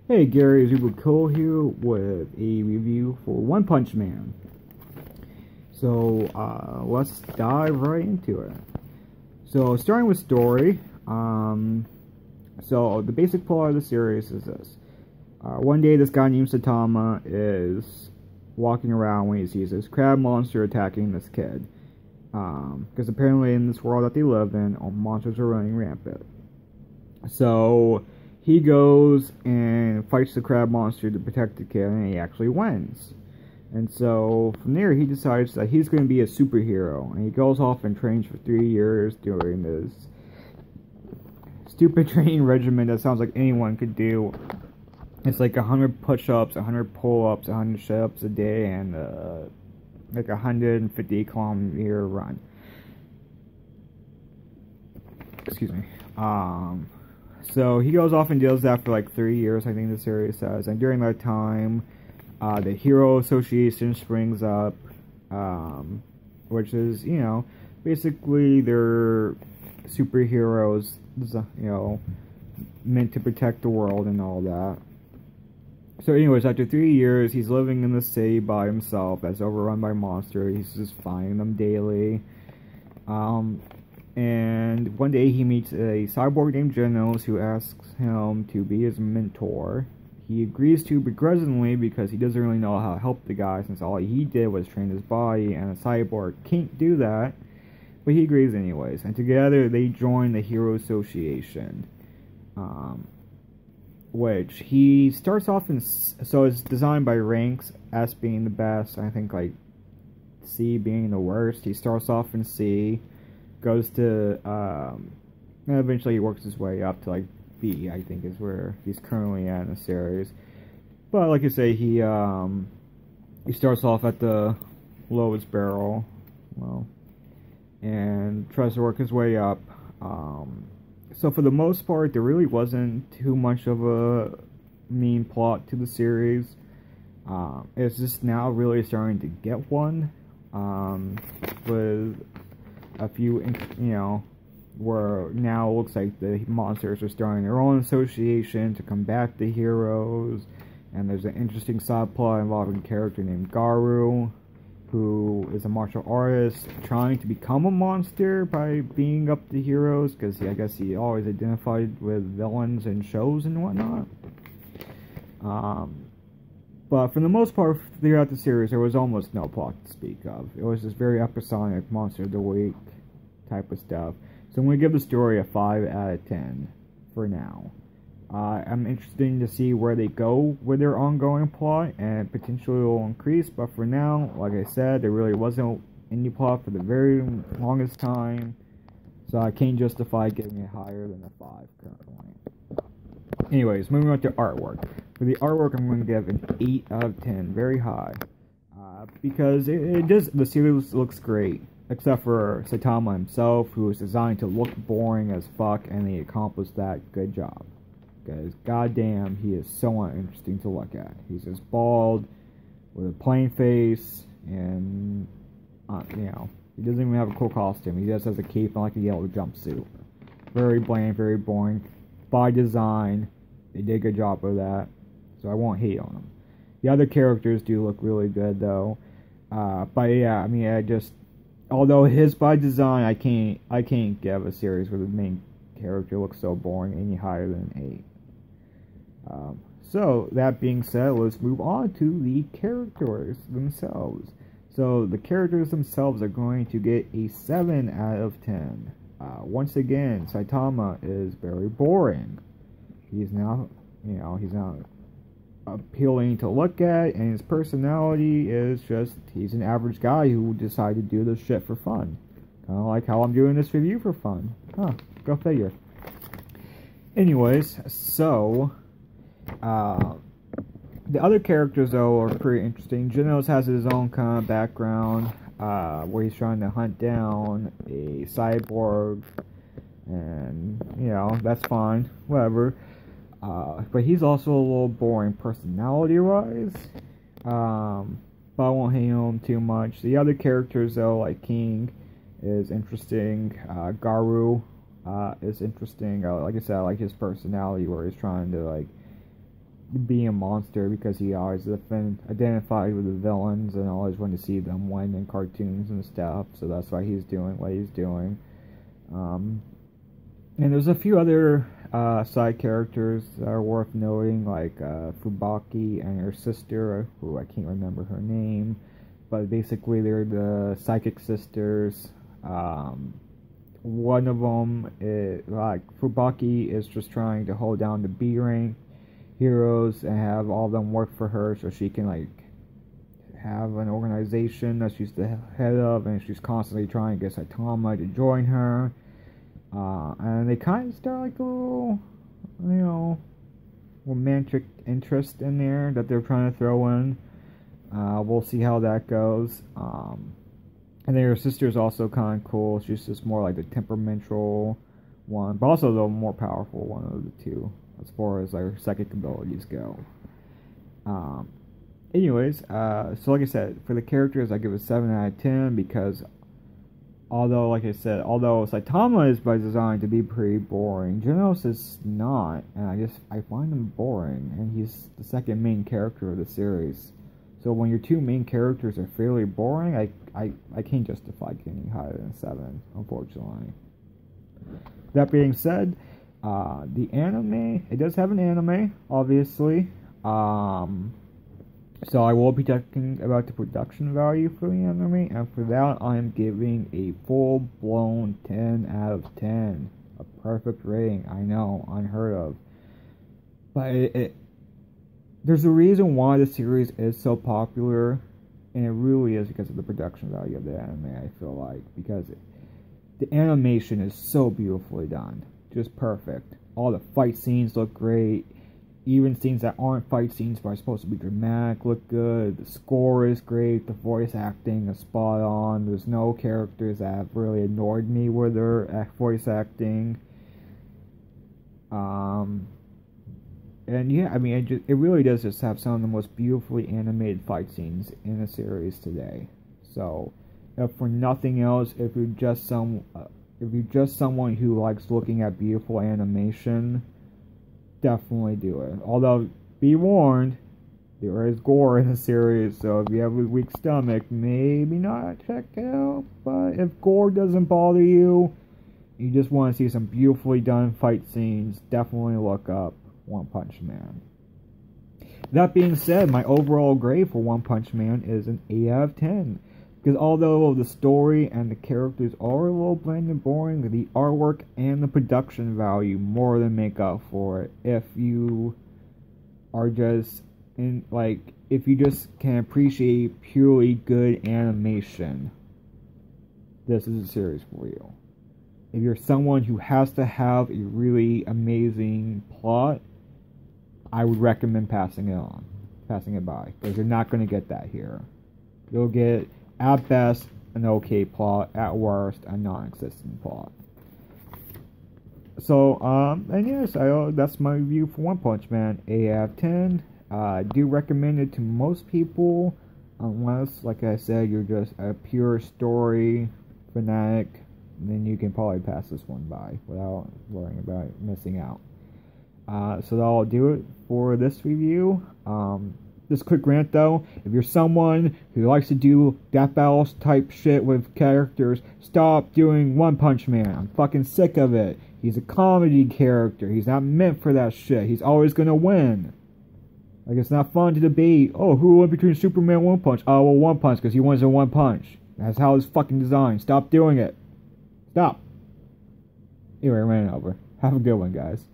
Hey, Gary Zubuko here with a review for One Punch Man. So, let's dive right into it. So, starting with story, so the basic plot of the series is this. One day, this guy named Saitama is walking around when he sees this crab monster attacking this kid. Because apparently in this world that they live in, all monsters are running rampant. So, he goes and fights the crab monster to protect the kid, and he actually wins. And so, from there, he decides that he's going to be a superhero. And he goes off and trains for 3 years doing this stupid training regimen that sounds like anyone could do. It's like 100 push-ups, 100 pull-ups, 100 sit-ups a day, and like a 150-kilometer run. Excuse me. So he goes off and does that for like 3 years, I think the series says. And during that time, the Hero Association springs up, which is, you know, basically they're superheroes, you know, meant to protect the world and all that. So anyways, after 3 years, he's living in the city by himself that's overrun by monsters. He's just fighting them daily. And one day he meets a cyborg named Genos who asks him to be his mentor. He agrees to begrudgingly because he doesn't really know how to help the guy since all he did was train his body and a cyborg can't do that. But he agrees anyways. And together they join the Hero Association. Which he starts off in... So it's designed by ranks, S being the best, I think like C being the worst. He starts off in C. Goes to, and eventually he works his way up to, like, B, I think, is where he's currently at in the series. But, like I say, he starts off at the lowest barrel, well, and tries to work his way up. So for the most part, there really wasn't too much of a main plot to the series. It's just now really starting to get one, with a few, you know, where now it looks like the monsters are starting their own association to combat the heroes, and there's an interesting subplot involving a character named Garou, who is a martial artist trying to become a monster by being up the heroes, because I guess he always identified with villains in shows and whatnot. But for the most part, throughout the series, there was almost no plot to speak of. It was just very episodic, monster of the week type of stuff. So I'm going to give the story a 5 out of 10 for now. I'm interested to see where they go with their ongoing plot, and potentially will increase. But for now, like I said, there really wasn't any plot for the very longest time. So I can't justify giving it higher than a 5 currently. Anyways, moving on to artwork. For the artwork, I'm going to give an 8 out of 10, very high, because the series looks great, except for Saitama himself, who is designed to look boring as fuck, and he accomplished that good job. Because goddamn, he is so uninteresting to look at. He's just bald, with a plain face, and you know, he doesn't even have a cool costume. He just has a cape and like a yellow jumpsuit. Very bland, very boring. By design, they did a good job of that, so I won't hate on them. The other characters do look really good, though. But yeah, I mean, although his by design, I can't give a series where the main character looks so boring any higher than 8. So that being said, let's move on to the characters themselves. So the characters themselves are going to get a 7 out of 10. Once again, Saitama is very boring. He's not, you know, he's not appealing to look at, and his personality is just, he's an average guy who decided to do this shit for fun. Kind of like how I'm doing this review for fun. Huh, go figure. Anyways, so, the other characters, though, are pretty interesting. Genos has his own kind of background, where he's trying to hunt down a cyborg, and, you know, that's fine, whatever. But he's also a little boring personality-wise, but I won't hate him too much. The other characters, though, like King, is interesting. Garou is interesting. Like I said, I like his personality, where he's trying to, like, being a monster because he always identified with the villains and always wanted to see them win in cartoons and stuff. So that's why he's doing what he's doing. And there's a few other side characters that are worth noting, like Fubaki and her sister, who I can't remember her name, but basically they're the psychic sisters. One of them, like Fubaki, is just trying to hold down the B rank heroes and have all of them work for her so she can like have an organization that she's the head of, and she's constantly trying to get Saitama to join her. And they kind of start like a little, you know, romantic interest in there that they're trying to throw in. We'll see how that goes. And then her sister's also kind of cool. She's just more like the temperamental one, but also the more powerful one of the two, as far as her psychic abilities go. Anyways, so like I said, for the characters, I give it a 7 out of 10 because although, like I said, although Saitama is by design to be pretty boring, Genos is not, and I find him boring, and he's the second main character of the series. So when your two main characters are fairly boring, I can't justify getting higher than 7, unfortunately. That being said, the anime, it does have an anime, obviously. So I will be talking about the production value for the anime, and for that I am giving a full-blown 10 out of 10. A perfect rating, I know, unheard of. But there's a reason why the series is so popular, and it really is because of the production value of the anime, I feel like. Because the animation is so beautifully done. Just perfect. All the fight scenes look great. Even scenes that aren't fight scenes but are supposed to be dramatic look good. The score is great. The voice acting is spot on. There's no characters that have really annoyed me with their voice acting. And yeah, I mean, it really does just have some of the most beautifully animated fight scenes in a series today. So, if for nothing else, if you're just someone who likes looking at beautiful animation, definitely do it. Although, be warned, there is gore in the series, so if you have a weak stomach, maybe not check it out. But if gore doesn't bother you, you just want to see some beautifully done fight scenes, definitely look up One Punch Man. That being said, my overall grade for One Punch Man is an 8 out of 10. Because although the story and the characters are a little bland and boring, the artwork and the production value more than make up for it. If you are just if you just can appreciate purely good animation, this is a series for you. If you're someone who has to have a really amazing plot, I would recommend passing it by, because you're not going to get that here. You'll get, at best, an okay plot, at worst, a non-existent plot. So, and yes, that's my review for One Punch Man, 8 out of 10. I do recommend it to most people, unless, like I said, you're just a pure story fanatic, then you can probably pass this one by without worrying about missing out. So that'll do it for this review. Just quick rant though, if you're someone who likes to do Death Battles type shit with characters, stop doing One Punch Man. I'm fucking sick of it. He's a comedy character. He's not meant for that shit. He's always gonna win. Like, it's not fun to debate, oh, who won between Superman and One Punch? Oh, well, One Punch, because he wins in One Punch. That's how it's fucking designed. Stop doing it. Stop. Anyway, I ran it over. Have a good one, guys.